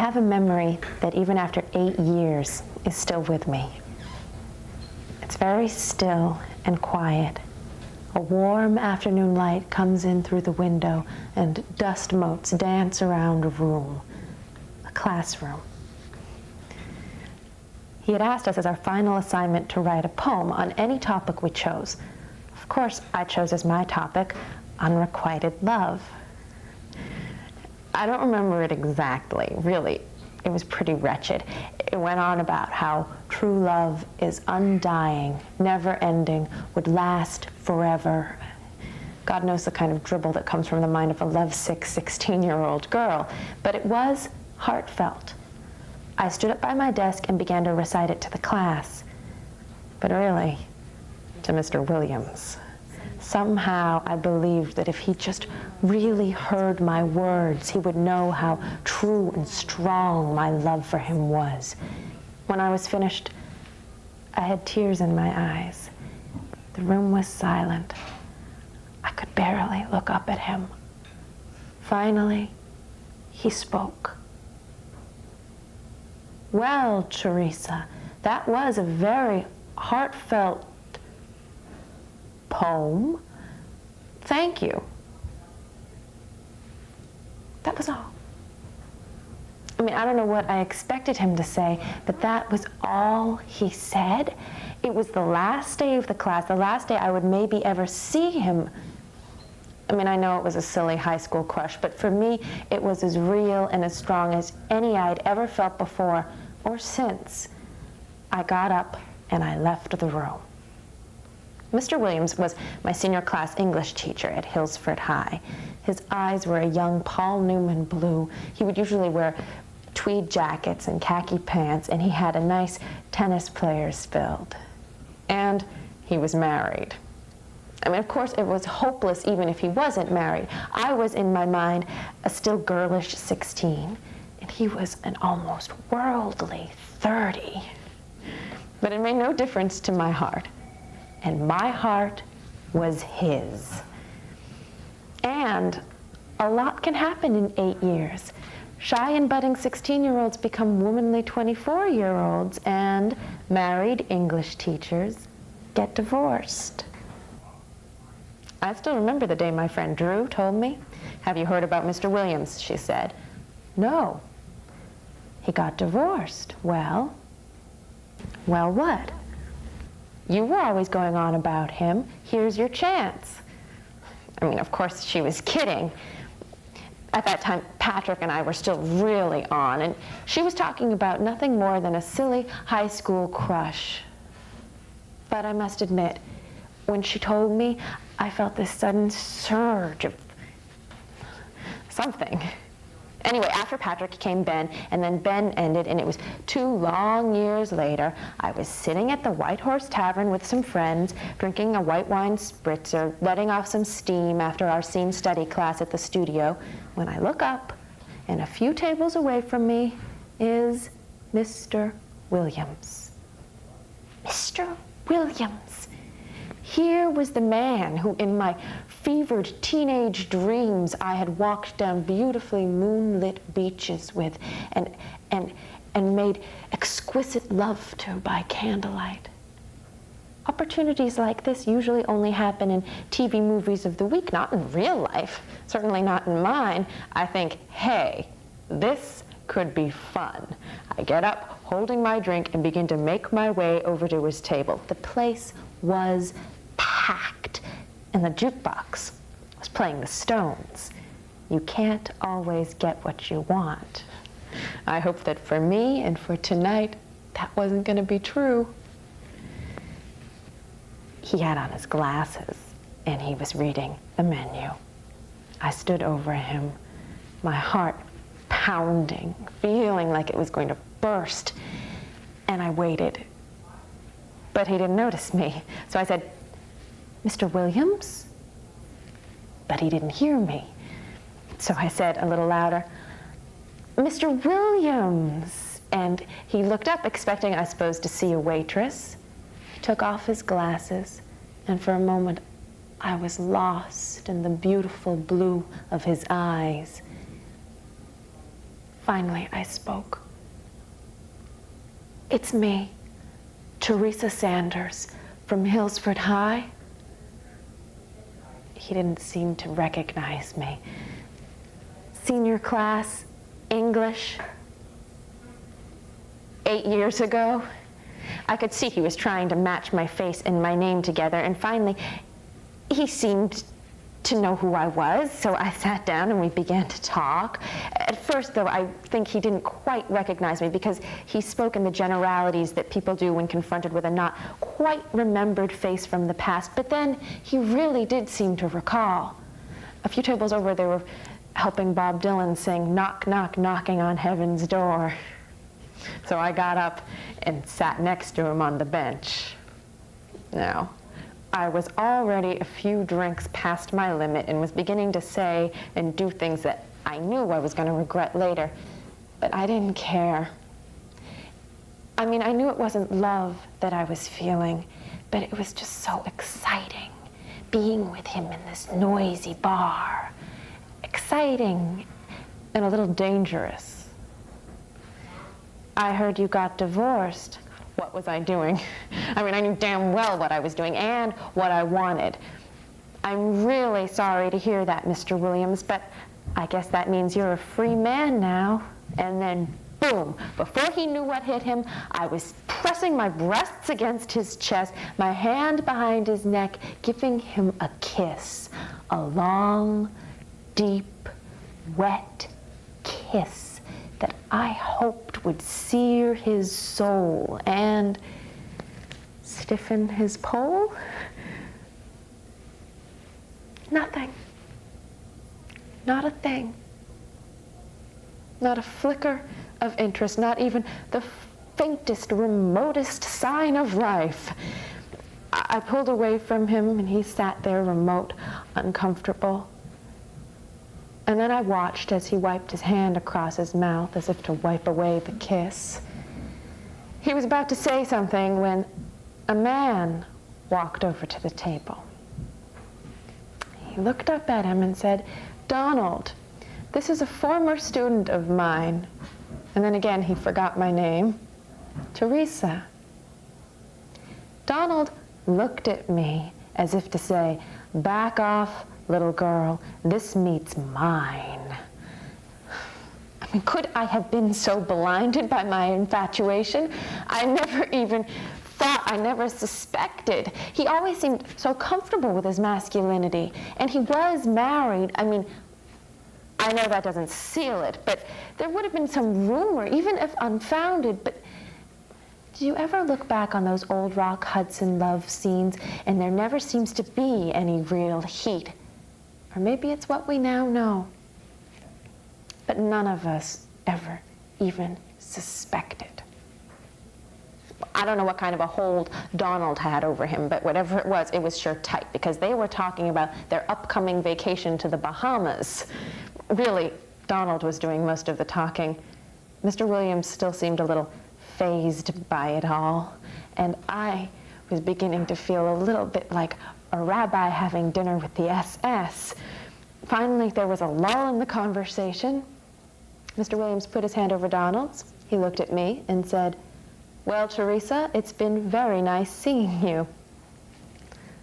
have a memory that even after 8 years is still with me. It's very still and quiet. A warm afternoon light comes in through the window and dust motes dance around a room, a classroom. He had asked us as our final assignment to write a poem on any topic we chose. Of course, I chose as my topic, unrequited love. I don't remember it exactly, really. It was pretty wretched. It went on about how true love is undying, never-ending, would last forever. God knows the kind of dribble that comes from the mind of a lovesick 16-year-old girl, but it was heartfelt. I stood up by my desk and began to recite it to the class, but really, to Mr. Williams. Somehow I believed that if he just really heard my words, he would know how true and strong my love for him was. When I was finished, I had tears in my eyes. The room was silent. I could barely look up at him. Finally, he spoke. "Well, Teresa, that was a very heartfelt poem. Thank you." That was all. I mean, I don't know what I expected him to say, but that was all he said. It was the last day of the class, the last day I would maybe ever see him. I mean, I know it was a silly high school crush, but for me, it was as real and as strong as any I'd ever felt before or since. I got up and I left the room. Mr. Williams was my senior class English teacher at Hillsford High. His eyes were a young Paul Newman blue. He would usually wear tweed jackets and khaki pants, and he had a nice tennis player's build. And he was married. I mean, of course, it was hopeless even if he wasn't married. I was, in my mind, a still girlish 16, and he was an almost worldly 30. But it made no difference to my heart. And my heart was his. And a lot can happen in 8 years. Shy and budding 16-year-olds become womanly 24-year-olds, and married English teachers get divorced. I still remember the day my friend Drew told me, "Have you heard about Mr. Williams?" she said. "No." "He got divorced." Well what? "You were always going on about him. Here's your chance." I mean, of course, she was kidding. At that time, Patrick and I were still really on, and she was talking about nothing more than a silly high school crush. But I must admit, when she told me, I felt this sudden surge of something. Anyway, after Patrick came Ben, and then Ben ended, and it was 2 long years later. I was sitting at the White Horse Tavern with some friends, drinking a white wine spritzer, letting off some steam after our scene study class at the studio, when I look up, and a few tables away from me is Mr. Williams. Mr. Williams. Here was the man who, in my fevered teenage dreams, I had walked down beautifully moonlit beaches with and made exquisite love to by candlelight. Opportunities like this usually only happen in TV movies of the week, not in real life, certainly not in mine. I think, hey, this could be fun. I get up, holding my drink, and begin to make my way over to his table. The place was packed, and the jukebox was playing the Stones. You can't always get what you want. I hope that for me and for tonight, that wasn't going to be true. He had on his glasses, and he was reading the menu. I stood over him, my heart pounding, feeling like it was going to burst, and I waited. But he didn't notice me, so I said, "Mr. Williams?" But he didn't hear me. So I said a little louder, "Mr. Williams." And he looked up, expecting, I suppose, to see a waitress. He took off his glasses, and for a moment I was lost in the beautiful blue of his eyes. Finally, I spoke. It's me, Teresa Sanders, from Hillsford High. He didn't seem to recognize me. Senior class, English, 8 years ago. I could see he was trying to match my face and my name together, and finally, he seemed to know who I was, so I sat down and we began to talk. At first, though, I think he didn't quite recognize me because he spoke in the generalities that people do when confronted with a not quite remembered face from the past, but then he really did seem to recall. A few tables over, they were helping Bob Dylan sing "Knock, Knock, Knocking on Heaven's Door." So I got up and sat next to him on the bench. Now, I was already a few drinks past my limit and was beginning to say and do things that I knew I was going to regret later, but I didn't care. I mean, I knew it wasn't love that I was feeling, but it was just so exciting, being with him in this noisy bar. Exciting and a little dangerous. I heard you got divorced. What was I doing? I mean, I knew damn well what I was doing and what I wanted. I'm really sorry to hear that, Mr. Williams, but I guess that means you're a free man now. And then, boom, before he knew what hit him, I was pressing my breasts against his chest, my hand behind his neck, giving him a kiss. A long, deep, wet kiss that I hoped would sear his soul and stiffen his pole. Nothing. Not a thing. Not a flicker of interest, not even the faintest, remotest sign of life. I pulled away from him and he sat there remote, uncomfortable. And then I watched as he wiped his hand across his mouth as if to wipe away the kiss. He was about to say something when a man walked over to the table. He looked up at him and said, "Donald, this is a former student of mine." And then again he forgot my name. "Teresa." Donald looked at me as if to say, "Back off, little girl, this meat's mine." I mean, could I have been so blinded by my infatuation? I never even thought, I never suspected. He always seemed so comfortable with his masculinity, and he was married. I mean, I know that doesn't seal it, but there would have been some rumor, even if unfounded, but do you ever look back on those old Rock Hudson love scenes and there never seems to be any real heat? Or maybe it's what we now know. But none of us ever even suspected. I don't know what kind of a hold Donald had over him, but whatever it was sure tight, because they were talking about their upcoming vacation to the Bahamas. Really, Donald was doing most of the talking. Mr. Williams still seemed a little fazed by it all, and I was beginning to feel a little bit like a rabbi having dinner with the SS. Finally, there was a lull in the conversation. Mr. Williams put his hand over Donald's. He looked at me and said, "Well, Teresa, it's been very nice seeing you."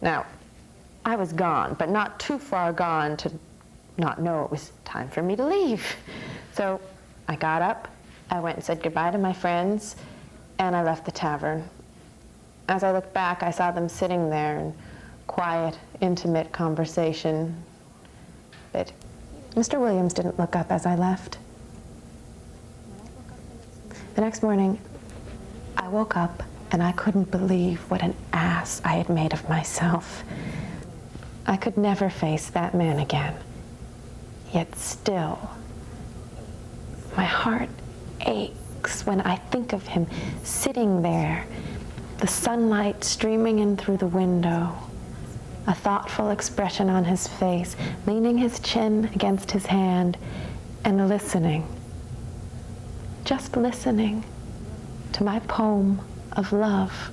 Now, I was gone, but not too far gone to not know it was time for me to leave. So I got up, I went and said goodbye to my friends, and I left the tavern. As I looked back, I saw them sitting there in quiet, intimate conversation. But Mr. Williams didn't look up as I left. The next morning, I woke up and I couldn't believe what an ass I had made of myself. I could never face that man again. Yet still, my heart aches when I think of him sitting there, the sunlight streaming in through the window, a thoughtful expression on his face, leaning his chin against his hand, and listening, just listening to my poem of love.